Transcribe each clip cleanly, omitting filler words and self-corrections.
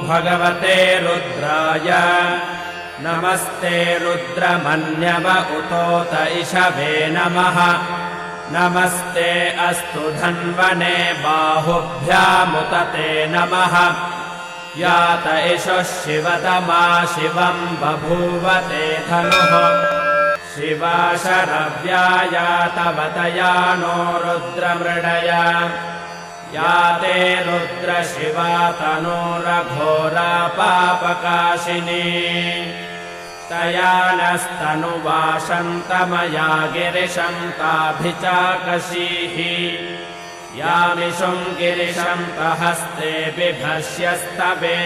भगवते रुद्राय नमस्ते रुद्रमन्यव उतोत इषवे नमः नमस्ते अस्तु धन्वने बाहुभ्यामुतते नमः यात इषुः शिवतमा शिवं बभूवते धनुः शिवा शरव्यायातवतया नो रुद्रमृडया याते रुद्र शिवा तनूरघोरा पापकाशिनी तया नस्तनुवाशन्तमया गिरिशं ताभिचाकशीः यामिषुं गिरिशं तहस्ते बिभस्यस्तवे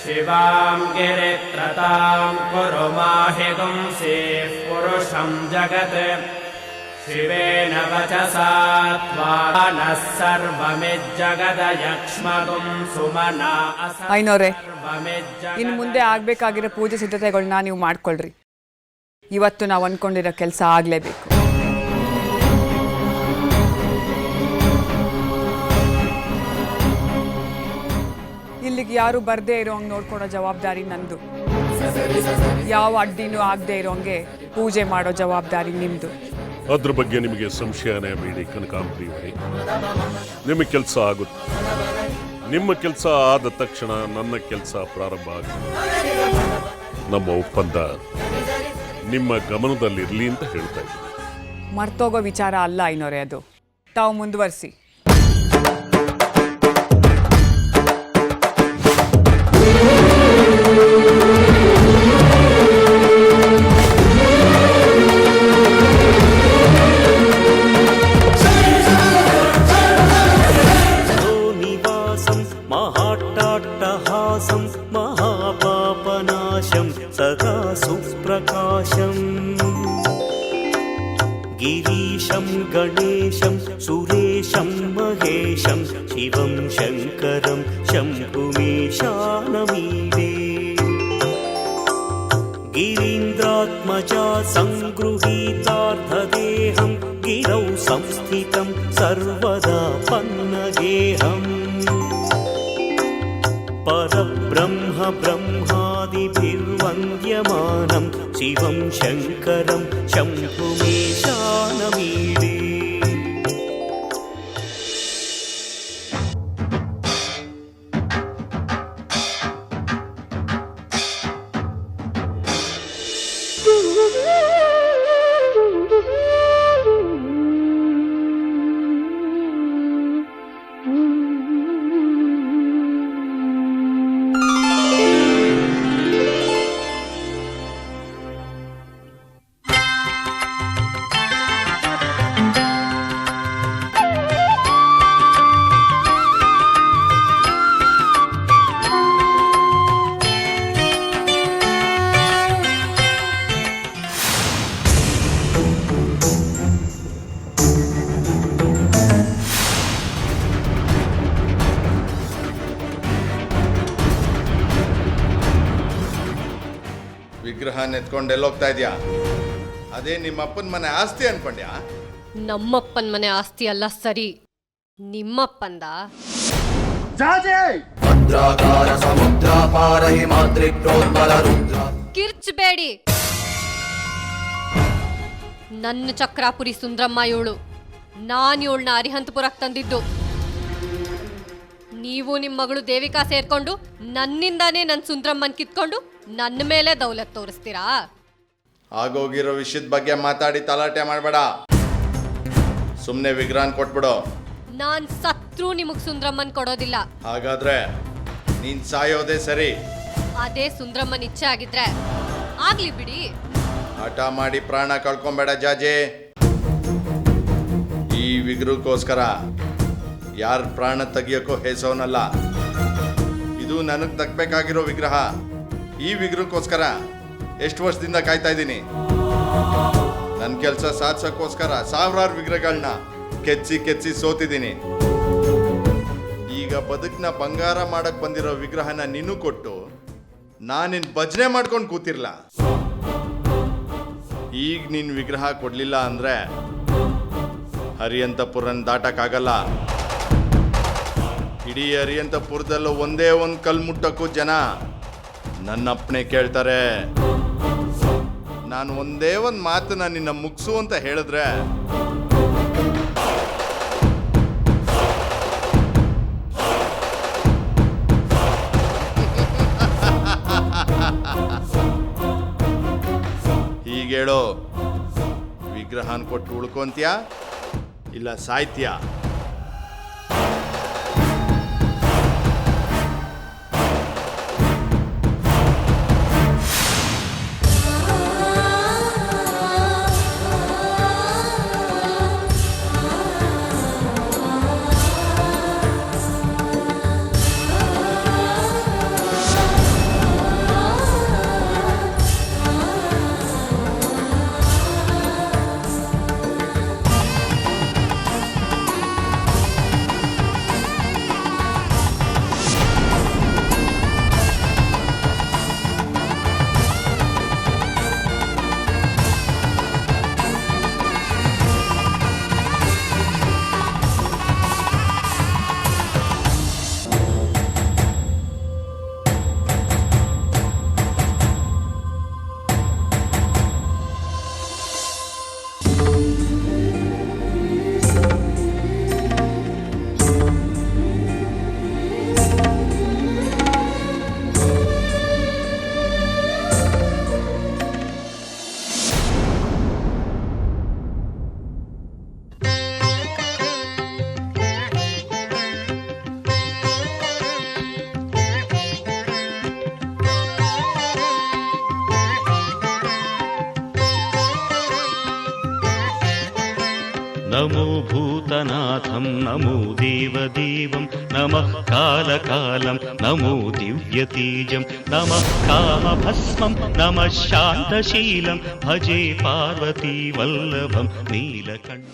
शिवां गिरित्रतां कुरु माहि गुंसीः पुरुषं जगत् शिवेन वचसा त्वानः सर्वमिज्जगदयक्ष्मगुं ಸುಮನಾ ಐನೋರೆ ಇನ್ನು ಮುಂದೆ ಆಗಬೇಕಾಗಿರೋ ಪೂಜೆ ಸಿದ್ಧತೆಗಳನ್ನ ನೀವು ಮಾಡ್ಕೊಳ್ರಿ. ಇವತ್ತು ನಾವು ಅನ್ಕೊಂಡಿರೋ ಕೆಲಸ ಆಗಲೇಬೇಕು. ಇಲ್ಲಿಗೆ ಯಾರು ಬರದೇ ಇರೋಂಗೆ ನೋಡ್ಕೊಳೋ ಜವಾಬ್ದಾರಿ ನಂದು. ಯಾವ ಅಡ್ಡಿನೂ ಆಗದೆ ಇರೋಂಗೆ ಪೂಜೆ ಮಾಡೋ ಜವಾಬ್ದಾರಿ ನಿಮ್ಮದು. ಅದ್ರ ಬಗ್ಗೆ ನಿಮಗೆ ಸಂಶಯನೇ ಬೇಡಿ ಕನಕಾಂಬರಿಯವರೇ. ನಿಮ್ಮ ಕೆಲಸ ಆಗುತ್ತೆ. ನಿಮ್ಮ ಕೆಲಸ ಆದ ತಕ್ಷಣ ನನ್ನ ಕೆಲಸ ಪ್ರಾರಂಭ ಆಗುತ್ತೆ. ನಮ್ಮ ಒಪ್ಪಂದ ನಿಮ್ಮ ಗಮನದಲ್ಲಿರಲಿ ಅಂತ ಹೇಳ್ತಾ ಇದ್ದೀನಿ. ಮರ್ತೋಗೋ ವಿಚಾರ ಅಲ್ಲ ಐನೋರೆ ಅದು. ತಾವು ಮುಂದುವರಿಸಿ. महापापनाशं सदा सुप्रकाशं गिरीशं गणेशं सुरेशं महेशं शिवं शङ्करं शम्भुमीशानमीडे गिरीन्द्रात्मजा संगृहीतार्थदेहं गिरौ संस्थितं सर्वदा पन्नगेहम् परब्रह्म ब्रह्मादिभिर्वन्द्यमानं शिवं शङ्करं शम्भुमीशानमीडे ವಿಗ್ರಹ ನೆತ್ಕೊಂಡು ಎಲ್ಲೋಗ್ತಾ ಇದೆಯಾ? ಅದೇ ನಿಮ್ಮಪ್ಪನ ಮನೆ ಆಸ್ತಿ ಅನ್ಕೊಂಡ್ಯಾ? ನಮ್ಮಪ್ಪನ ಮನೆ ಆಸ್ತಿ ಅಲ್ಲ ಸರಿ, ನಿಮ್ಮಪ್ಪಂದ. ಕಿರ್ಚಬೇಡಿ. ನನ್ನ ಚಕ್ರಾಪುರಿ ಸುಂದ್ರಮ್ಮ ಇವಳು. ನಾನು ಇವಳನ್ನ ಅರಿಹಂತಪುರಕ್ಕೆ ತಂದಿದ್ದು. ನೀವು ನಿಮ್ಮ ಮಗಳು ದೇವಿಕಾ ಸೇರ್ಕೊಂಡು ನನ್ನಿಂದಾನೇ ನನ್ನ ಸುಂದ್ರಮ್ಮನ್ ಕಿತ್ಕೊಂಡು ನನ್ನ ಮೇಲೆ ದೌಲತ್ ತೋರಿಸ್ತೀರಾ? ಆಗೋಗಿರೋ ವಿಷಯದ ಬಗ್ಗೆ ಮಾತಾಡಿ ತಲಾಟೆ ಮಾಡಬೇಡ. ಸುಮ್ಮನೆ ವಿಗ್ರಹನ್ ಕೊಟ್ಬಿಡು. ನಾನ್ ಸತ್ರು ನಿಮಗ್ ಸುಂದ್ರಮ್ಮನ್ ಕೊಡೋದಿಲ್ಲ. ಹಾಗಾದ್ರೆ ನೀನ್ ಸಾಯೋದೇ ಸರಿ. ಅದೇ ಸುಂದ್ರಮ್ಮನ್ ಇಚ್ಛೆ ಆಗಿದ್ರೆ ಆಗ್ಲಿ ಬಿಡಿ. ಹಠ ಮಾಡಿ ಪ್ರಾಣ ಕಳ್ಕೊಂಬೇಡ ಜಾಜಿ. ಈ ವಿಗ್ರಹಕ್ಕೋಸ್ಕರ ಯಾರ ಪ್ರಾಣ ತೆಗಿಯೋಕ್ಕೋ ಹೇಸೋನಲ್ಲ. ಇದು ನನಗೆ ತಗ್ಬೇಕಾಗಿರೋ ವಿಗ್ರಹ. ಈ ವಿಗ್ರಹಕ್ಕೋಸ್ಕರ ಎಷ್ಟು ವರ್ಷದಿಂದ ಕಾಯ್ತಾ ಇದ್ದೀನಿ. ನನ್ನ ಕೆಲಸ ಸಾಧಿಸೋಕ್ಕೋಸ್ಕರ ಸಾವಿರಾರು ವಿಗ್ರಹಗಳನ್ನ ಕೆಚ್ಚಿ ಸೋತಿದ್ದೀನಿ. ಈಗ ಬದುಕನ್ನ ಬಂಗಾರ ಮಾಡಕ್ ಬಂದಿರೋ ವಿಗ್ರಹನ ನೀನು ಕೊಟ್ಟು ನಾನಿನ್ ಭಜನೆ ಮಾಡ್ಕೊಂಡು ಕೂತಿರ್ಲ. ಈಗ ನೀನ್ ವಿಗ್ರಹ ಕೊಡ್ಲಿಲ್ಲ ಅಂದ್ರೆ ಅರಿಹಂತಪುರನ್ ದಾಟಕ್ಕಾಗಲ್ಲ. ಇಡೀ ಅರಿಹಂತಪುರದಲ್ಲೂ ಒಂದೇ ಒಂದು ಕಲ್ ಮುಟ್ಟಕ್ಕೂ ಜನ ನನ್ನ ಅಪ್ಪಣೆ ಕೇಳ್ತಾರೆ. ನಾನು ಒಂದೇ ಒಂದು ಮಾತನ್ನ ನಿನ್ನ ಮುಗಿಸು ಅಂತ ಹೇಳಿದ್ರೆ ಹೀಗೇಳೋ, ವಿಗ್ರಹನ್ ಕೊಟ್ಟು ಉಳ್ಕೊಂತ್ಯಾ ಇಲ್ಲ ಸಾಯ್ತ್ಯಾ? नमो भूतनाथं नमो देवदेवं नमः कालकालं नमो दिव्यतेजं नमः कामभस्मं नमः शान्तशीलं भजे पार्वती वल्लभं नीलकण्ठ.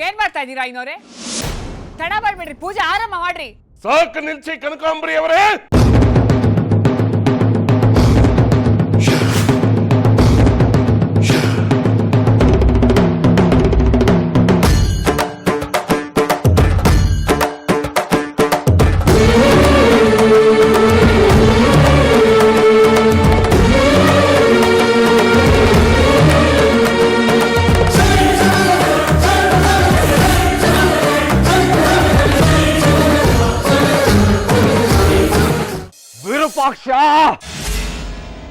ಏನ್ ಮಾಡ್ತಾ ಇದ್ದೀರಾ ಐನೋರೆ? ತಡ ಮಾಡ್ಬೇಡ್ರಿ, ಪೂಜೆ ಆರಂಭ ಮಾಡ್ರಿ. ಸಾಕು ನಿಲ್ಸಿ ಕನಕಾಂಬರಿ ಅವರೇ. ವಿರೂಪಾಕ್ಷ,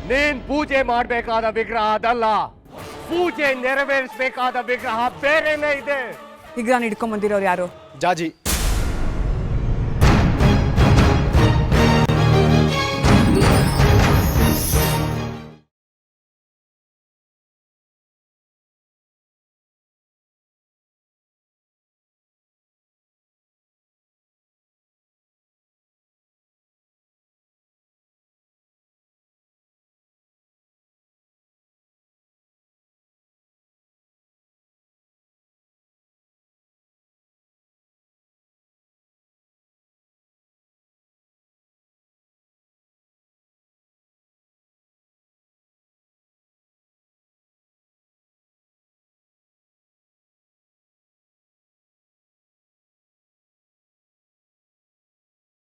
ನೀನ್ ಪೂಜೆ ಮಾಡಬೇಕಾದ ವಿಗ್ರಹ ಅದಲ್ಲ, ಪೂಜೆ ನೆರವೇರಿಸಬೇಕಾದ ವಿಗ್ರಹ ಬೇರೆನೇ ಇದೆ. ವಿಗ್ರಹ ಹಿಡ್ಕೊಂಡ್ ಬಂದಿರೋರು ಯಾರು? ಜಾಜಿ.